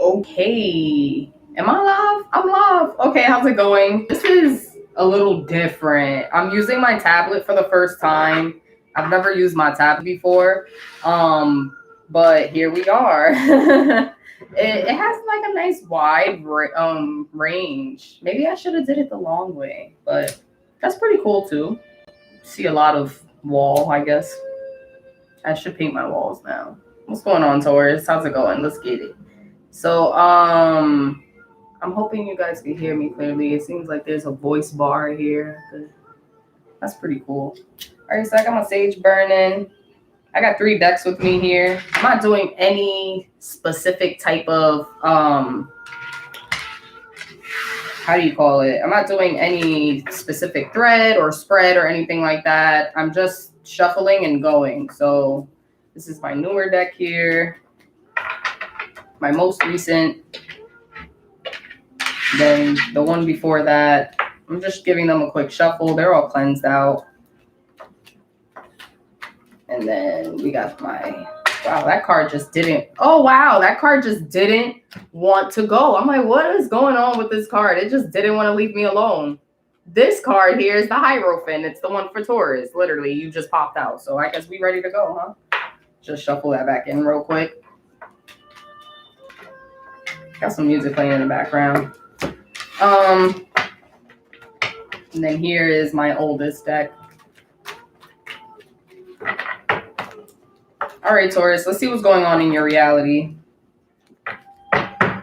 Okay. Am I live? I'm live. Okay, how's it going? This is a little different. I'm using my tablet for the first time. I've never used my tablet before. But here we are. It has like a nice wide range. Maybe I should have did it the long way, but that's pretty cool too. See a lot of wall, I guess. I should paint my walls now. What's going on, Taurus? How's it going? Let's get it. So, I'm hoping you guys can hear me clearly. It seems like there's a voice bar here. That's pretty cool. All right, so I got my sage burning. I got 3 decks with me here. I'm not doing any specific type of, how do you call it? I'm not doing any specific thread or spread or anything like that. I'm just shuffling and going. So this is my newer deck here, my most recent, then the one before that. I'm just giving them a quick shuffle. They're all cleansed out. And then we got my, wow, that card just didn't, oh wow, that card just didn't want to go. I'm like, what is going on with this card? It just didn't want to leave me alone. This card here is the Hierophant. It's the one for Taurus. Literally, you just popped out. So I guess we ready to go, huh? Just shuffle that back in real quick. Got some music playing in the background. And then here is my oldest deck. All right, Taurus, let's see what's going on in your reality. I'm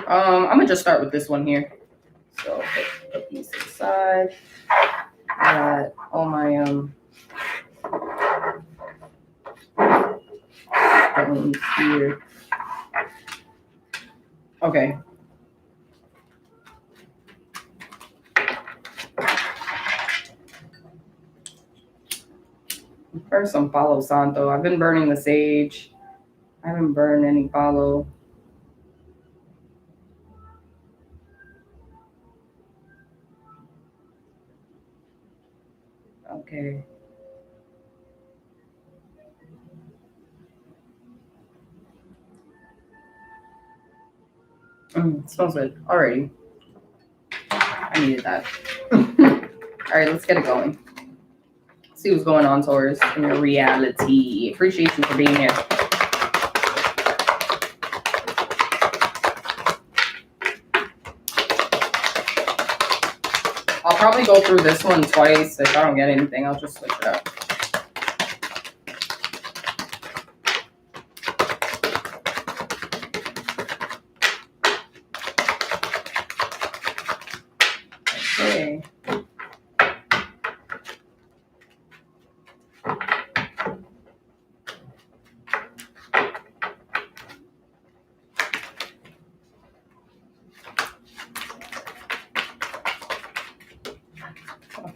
gonna just start with this one here. So put these to the side. Got all my stones here. Okay. First, some Palo Santo. I've been burning the sage. I haven't burned any Palo. Okay. Smells good. Alrighty. I needed that. All right, let's get it going. See what's going on, Taurus, in your reality. Appreciate you for being here. I'll probably go through this one twice. If I don't get anything, I'll just switch it up. Okay.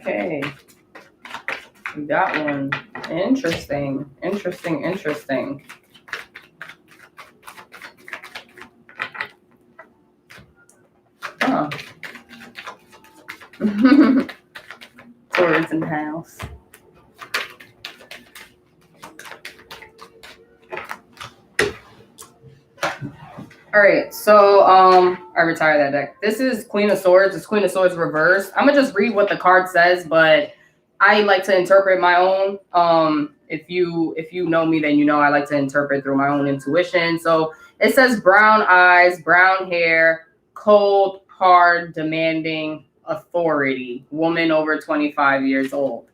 Okay, we got one. Interesting. Huh. Taurus in the house. All right, so I retire that deck. This is Queen of Swords. It's Queen of Swords reversed. I'm gonna just read what the card says, but I like to interpret my own. If you know me, then you know I like to interpret through my own intuition. So it says brown eyes, brown hair, cold, hard, demanding, authority, woman over 25 years old.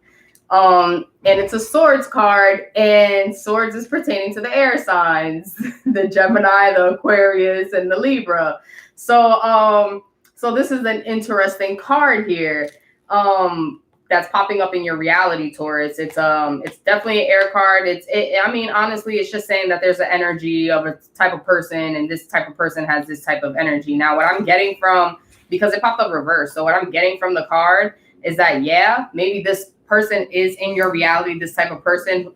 And it's a swords card, and swords is pertaining to the air signs, the Gemini, the Aquarius, and the Libra. So, so this is an interesting card here. That's popping up in your reality, Taurus. It's definitely an air card. I mean, honestly, it's just saying that there's an energy of a type of person, and this type of person has this type of energy. Now, what I'm getting from, because it popped up reverse, so what I'm getting from the card is that, yeah, maybe this person is in your reality, this type of person.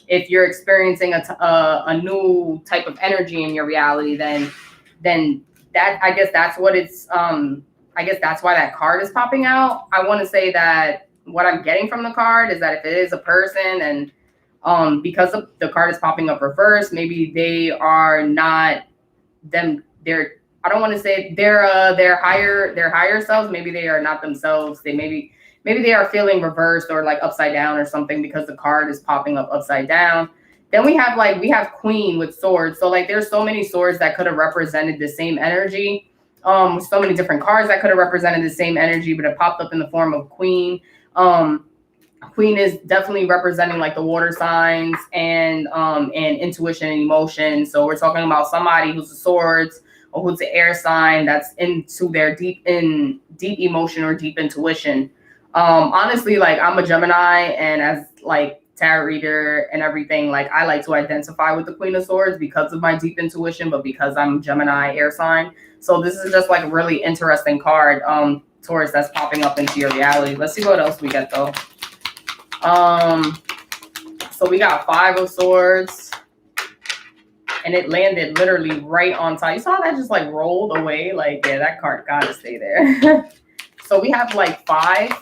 If you're experiencing a new type of energy in your reality, then that, I guess that's what it's, I guess that's why that card is popping out. I want to say that what I'm getting from the card is that if it is a person, and because the card is popping up reverse, maybe they are not I don't want to say their higher selves. Maybe they are not themselves. Maybe they are feeling reversed or like upside down or something because the card is popping up upside down. Then we have Queen with swords. So like there's so many swords that could have represented the same energy. So many different cards that could have represented the same energy, but it popped up in the form of Queen. Queen is definitely representing like the water signs and intuition and emotion. So we're talking about somebody who's the swords or who's the air sign that's into their deep emotion or deep intuition. Honestly, like I'm a Gemini, and as like tarot reader and everything, like I like to identify with the Queen of Swords because of my deep intuition, but because I'm Gemini air sign. So this is just like a really interesting card, Taurus, that's popping up into your reality. Let's see what else we get though. So we got Five of Swords, and it landed literally right on top. You saw that just like rolled away. Like, yeah, that card gotta stay there. So we have like Five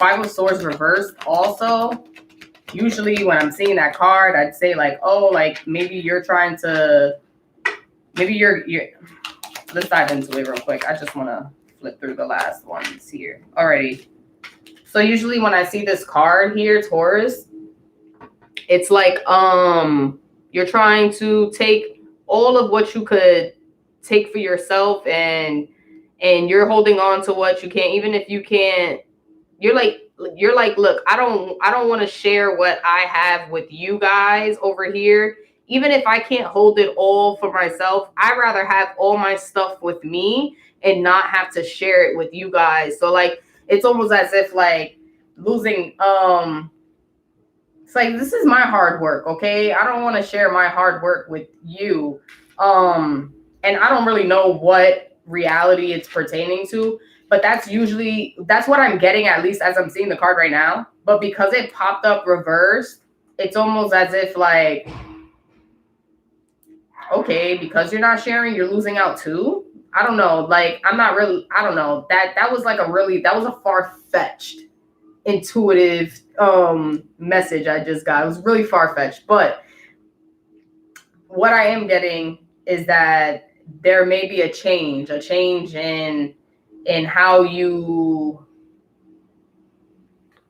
of Swords reversed also. Usually when I'm seeing that card, I'd say like, oh, like maybe you're trying to, maybe you're let's dive into it real quick. I just want to flip through the last ones here. Alrighty. So usually when I see this card here, Taurus, it's like you're trying to take all of what you could take for yourself, and you're holding on to what you can't, even if you can't. You're like, look, I don't want to share what I have with you guys over here. Even if I can't hold it all for myself, I'd rather have all my stuff with me and not have to share it with you guys. So like, it's almost as if like losing, it's like, this is my hard work, okay? I don't want to share my hard work with you. And I don't really know what reality it's pertaining to, but that's what I'm getting, at least as I'm seeing the card right now. But because it popped up reversed, it's almost as if like, okay, because you're not sharing, you're losing out too. I don't know. Like, I don't know. That was a far-fetched, intuitive message I just got. It was really far-fetched. But what I am getting is that there may be a change in how you,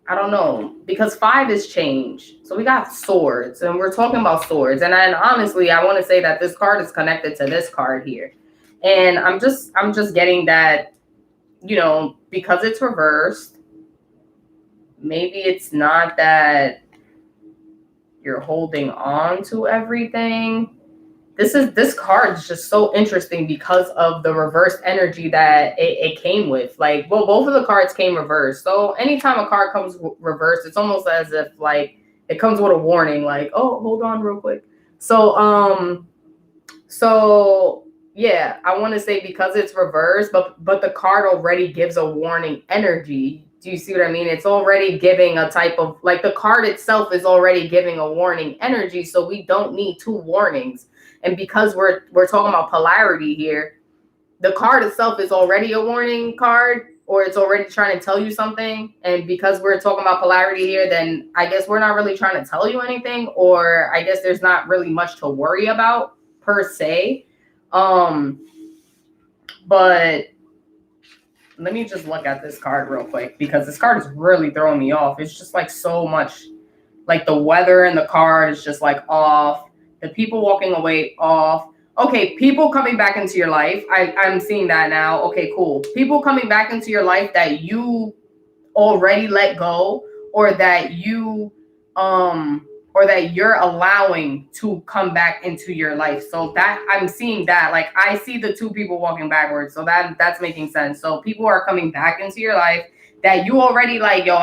I don't know, because Five is change. So we got swords, and we're talking about swords. And honestly, I want to say that this card is connected to this card here. And I'm just getting that, you know, because it's reversed, maybe it's not that you're holding on to everything. This card is just so interesting because of the reversed energy that it came with. Like, well, both of the cards came reversed. So anytime a card comes reversed, it's almost as if like it comes with a warning, like, oh, hold on real quick. So yeah, I want to say because it's reversed, but the card already gives a warning energy. Do you see what I mean? It's already giving a type of, like, the card itself is already giving a warning energy. So we don't need two warnings. And because we're talking about polarity here, the card itself is already a warning card, or it's already trying to tell you something. And because we're talking about polarity here, then I guess we're not really trying to tell you anything, or I guess there's not really much to worry about per se. But let me just look at this card real quick, because this card is really throwing me off. It's just like so much, like the weather in the card is just like off. The people walking away off. Okay, people coming back into your life. I'm seeing that now. Okay, cool. People coming back into your life that you already let go, or that you're allowing to come back into your life. So that I'm seeing that, like, I see the two people walking backwards. So that's making sense. So people are coming back into your life that you already like, yo,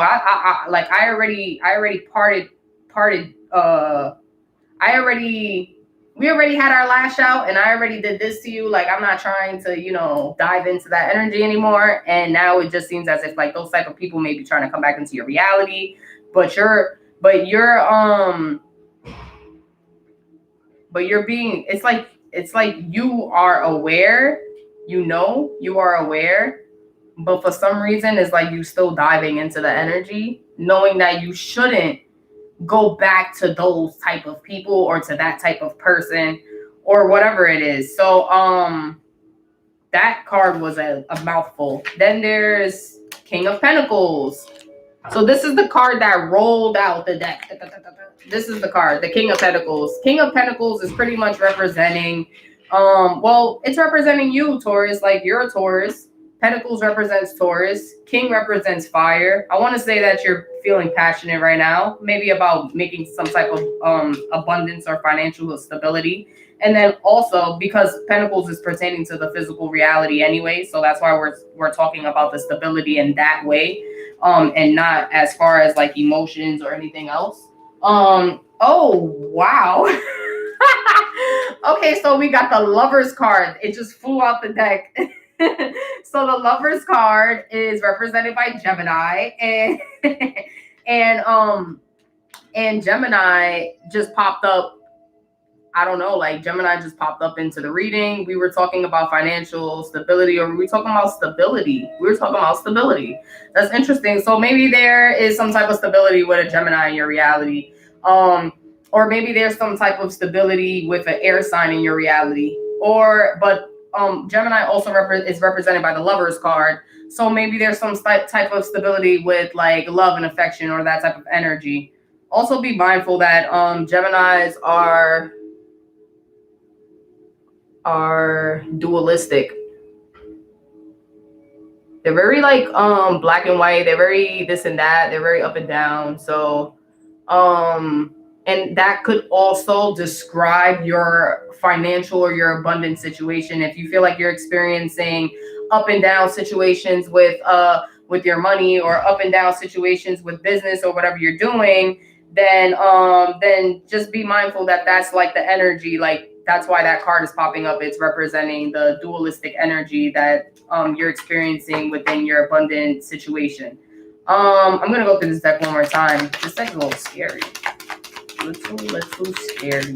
we already had our lash out, and I already did this to you. Like, I'm not trying to, you know, dive into that energy anymore. And now it just seems as if like those type of people may be trying to come back into your reality, but you're being, it's like you are aware, you are aware, but for some reason it's like you still diving into the energy, knowing that you shouldn't go back to those type of people or to that type of person, or whatever it is. So that card was a mouthful. Then there's King of Pentacles. So this is the card that rolled out the deck. This is the card, the King of Pentacles. King of Pentacles is pretty much representing, well, it's representing you, Taurus. Like, you're a Taurus. Pentacles represents Taurus. King represents fire. I want to say that you're feeling passionate right now, maybe about making some type of abundance or financial stability. And then also because Pentacles is pertaining to the physical reality anyway, so that's why we're talking about the stability in that way, and not as far as like emotions or anything else. Oh wow. Okay, so we got the Lovers card. It just flew out the deck. So the Lovers card is represented by Gemini, and Gemini just popped up. I don't know, like Gemini just popped up into the reading. We were talking about financial stability, or were we talking about stability? We were talking about stability. That's interesting. So maybe there is some type of stability with a Gemini in your reality. Or maybe there's some type of stability with an air sign in your reality. But Gemini also is represented by the Lovers card. So maybe there's some type of stability with like love and affection or that type of energy. Also be mindful that Geminis are dualistic. They're very like black and white. They're very this and that. They're very up and down. So and that could also describe your financial or your abundance situation. If you feel like you're experiencing up and down situations with your money, or up and down situations with business or whatever you're doing, then just be mindful that that's like the energy. Like, that's why that card is popping up. It's representing the dualistic energy that you're experiencing within your abundant situation. I'm gonna go through this deck one more time. This deck's a little scary. Little scary.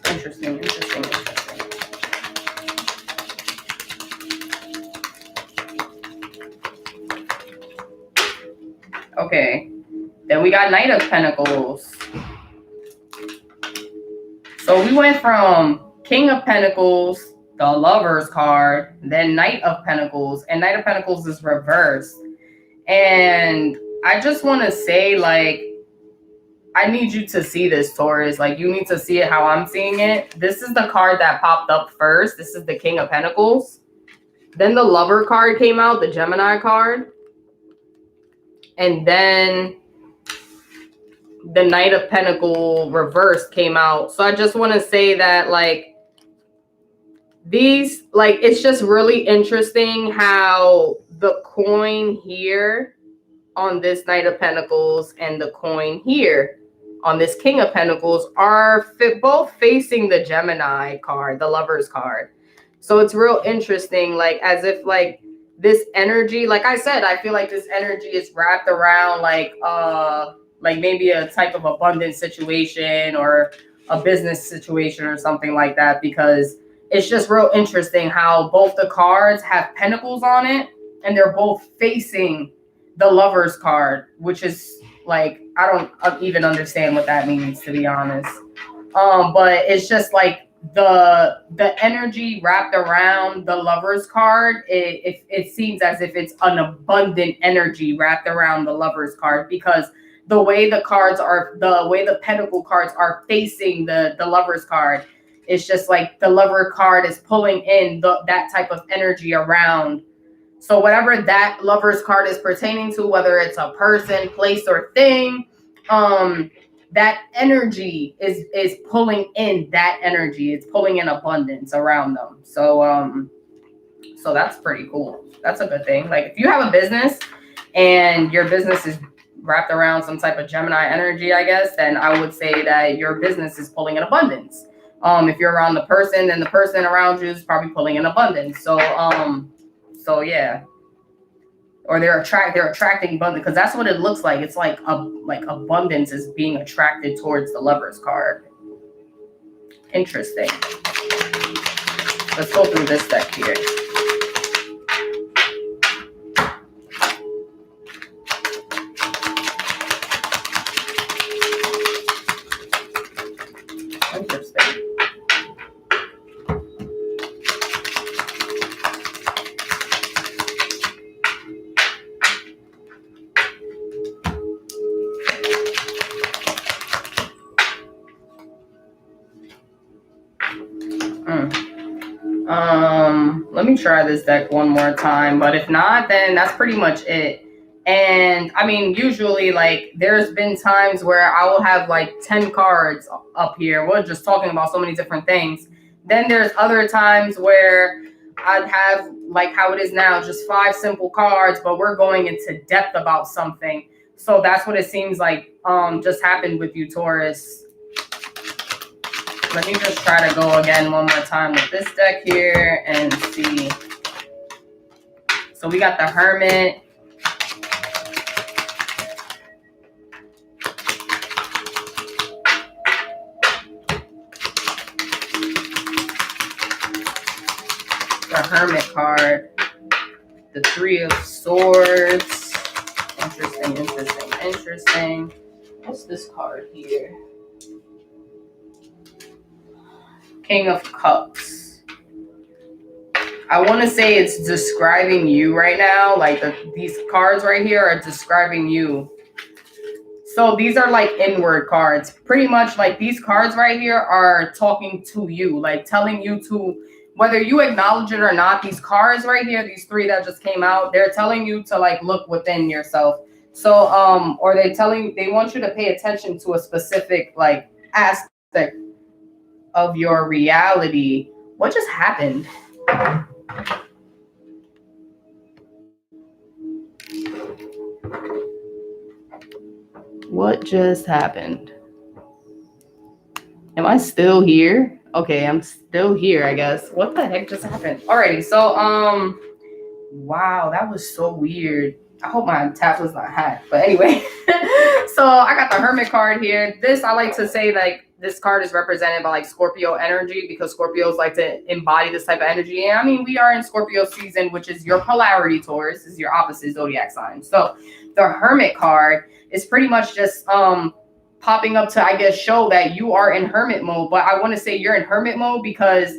Interesting. Okay, then we got Knight of Pentacles. So we went from King of Pentacles, the Lovers card, then Knight of Pentacles, and Knight of Pentacles is reversed. And I just want to say, like, I need you to see this, Taurus. Like, you need to see it how I'm seeing it. This is the card that popped up first. This is the King of Pentacles. Then the Lover card came out, the Gemini card. And then the Knight of Pentacles reversed came out. So I just want to say that, like, these, like, it's just really interesting how the coin here on this Knight of Pentacles and the coin here on this King of Pentacles are both facing the Gemini card, the Lovers card. So it's real interesting, like, as if like this energy, like I said, I feel like this energy is wrapped around like maybe a type of abundance situation or a business situation or something like that, because it's just real interesting how both the cards have pentacles on it and they're both facing the Lovers card, which is like, I don't even understand what that means, to be honest. But it's just like the energy wrapped around the Lovers card, it seems as if it's an abundant energy wrapped around the Lovers card, because the way the pentacle cards are facing the Lovers card, it's just like the Lover card is pulling in that type of energy around. So whatever that Lovers card is pertaining to, whether it's a person, place, or thing, that energy is pulling in that energy. It's pulling in abundance around them. So so that's pretty cool. That's a good thing. Like, if you have a business and your business is wrapped around some type of Gemini energy, I guess, then I would say that your business is pulling in abundance. If you're around the person, then the person around you is probably pulling in abundance. So yeah. Or they're attracting abundance, because that's what it looks like. It's like abundance is being attracted towards the Lovers card. Interesting. Let's go through this deck here. Let me try this deck one more time, but if not, then that's pretty much it. And I mean, usually, like, there's been times where I will have like 10 cards up here. We're just talking about so many different things. Then there's other times where I'd have, like how it is now, just 5 simple cards, but we're going into depth about something. So that's what it seems like just happened with you, Taurus. Let me just try to go again one more time with this deck here and see. So we got the Hermit. The Hermit card. The Three of Swords. Interesting, interesting, interesting. What's this card here? King of Cups. I want to say it's describing you right now. Like these cards right here are describing you. So these are like inward cards. Pretty much like these cards right here are talking to you, like telling you to, whether you acknowledge it or not, these cards right here, these 3 that just came out, they're telling you to like look within yourself. So or they want you to pay attention to a specific like aspect of your reality. What just happened? What just happened? Am I still here? Okay, I'm still here, I guess. What the heck just happened? Alrighty, so wow, that was so weird. I hope my tap was not hacked. But anyway, so I got the Hermit card here. This, I like to say, like, this card is represented by like Scorpio energy, because Scorpios like to embody this type of energy. And I mean, we are in Scorpio season, which is your polarity. Taurus is your opposite zodiac sign. So the Hermit card is pretty much just popping up to, I guess, show that you are in hermit mode. But I want to say you're in hermit mode because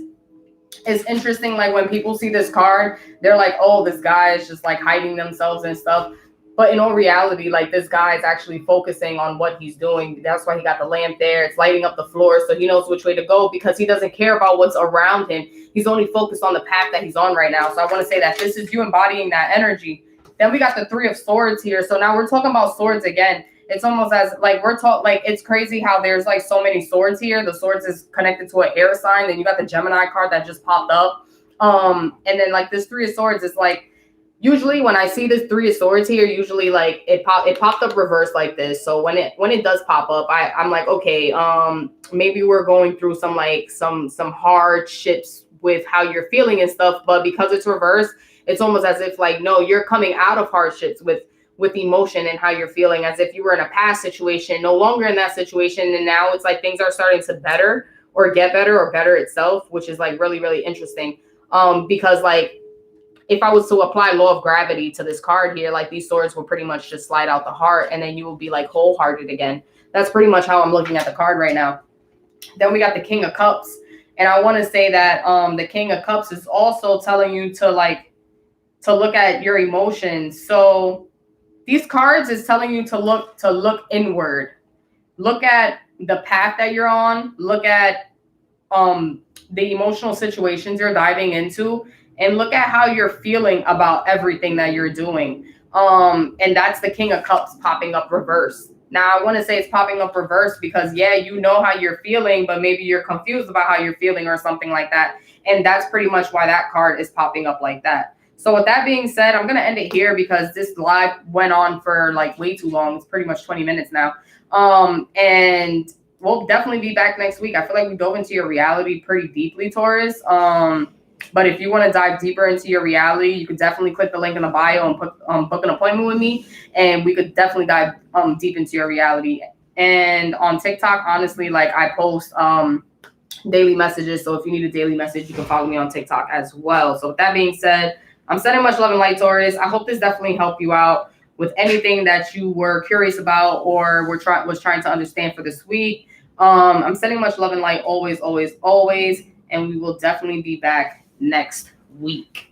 it's interesting. Like when people see this card, they're like, oh, this guy is just like hiding themselves and stuff. But in all reality, like this guy is actually focusing on what he's doing. That's why he got the lamp there. It's lighting up the floor, so he knows which way to go because he doesn't care about what's around him. He's only focused on the path that he's on right now. So I want to say that this is you embodying that energy. Then we got the Three of Swords here. So now we're talking about swords again. It's almost as like we're taught, like it's crazy how there's like so many swords here. The swords is connected to an air sign. Then you got the Gemini card that just popped up. And then like this Three of Swords is like, usually when I see this Three of Swords here, usually like it popped up reverse like this. So when it does pop up, I'm like, okay, maybe we're going through some hardships with how you're feeling and stuff. But because it's reverse, it's almost as if like, no, you're coming out of hardships with emotion and how you're feeling, as if you were in a past situation, no longer in that situation. And now it's like things are starting to better or get better or better itself, which is like really, really interesting. Because like, if I was to apply law of gravity to this card here, like these swords will pretty much just slide out the heart and then you will be like wholehearted again. That's pretty much how I'm looking at the card right now. Then we got the King of Cups. And I want to say that the King of Cups is also telling you to look at your emotions. So these cards is telling you to look inward. Look at the path that you're on. Look at the emotional situations you're diving into. And look at how you're feeling about everything that you're doing. And that's the King of Cups popping up reverse. Now, I want to say it's popping up reverse because, yeah, you know how you're feeling, but maybe you're confused about how you're feeling or something like that. And that's pretty much why that card is popping up like that. So with that being said, I'm going to end it here because this live went on for like way too long. It's pretty much 20 minutes now. And we'll definitely be back next week. I feel like we dove into your reality pretty deeply, Taurus. But if you want to dive deeper into your reality, you could definitely click the link in the bio and book an appointment with me. And we could definitely dive deep into your reality. And on TikTok, honestly, like I post daily messages. So if you need a daily message, you can follow me on TikTok as well. So with that being said, I'm sending much love and light, Taurus. I hope this definitely helped you out with anything that you were curious about or was trying to understand for this week. I'm sending much love and light always, always, always. And we will definitely be back next week.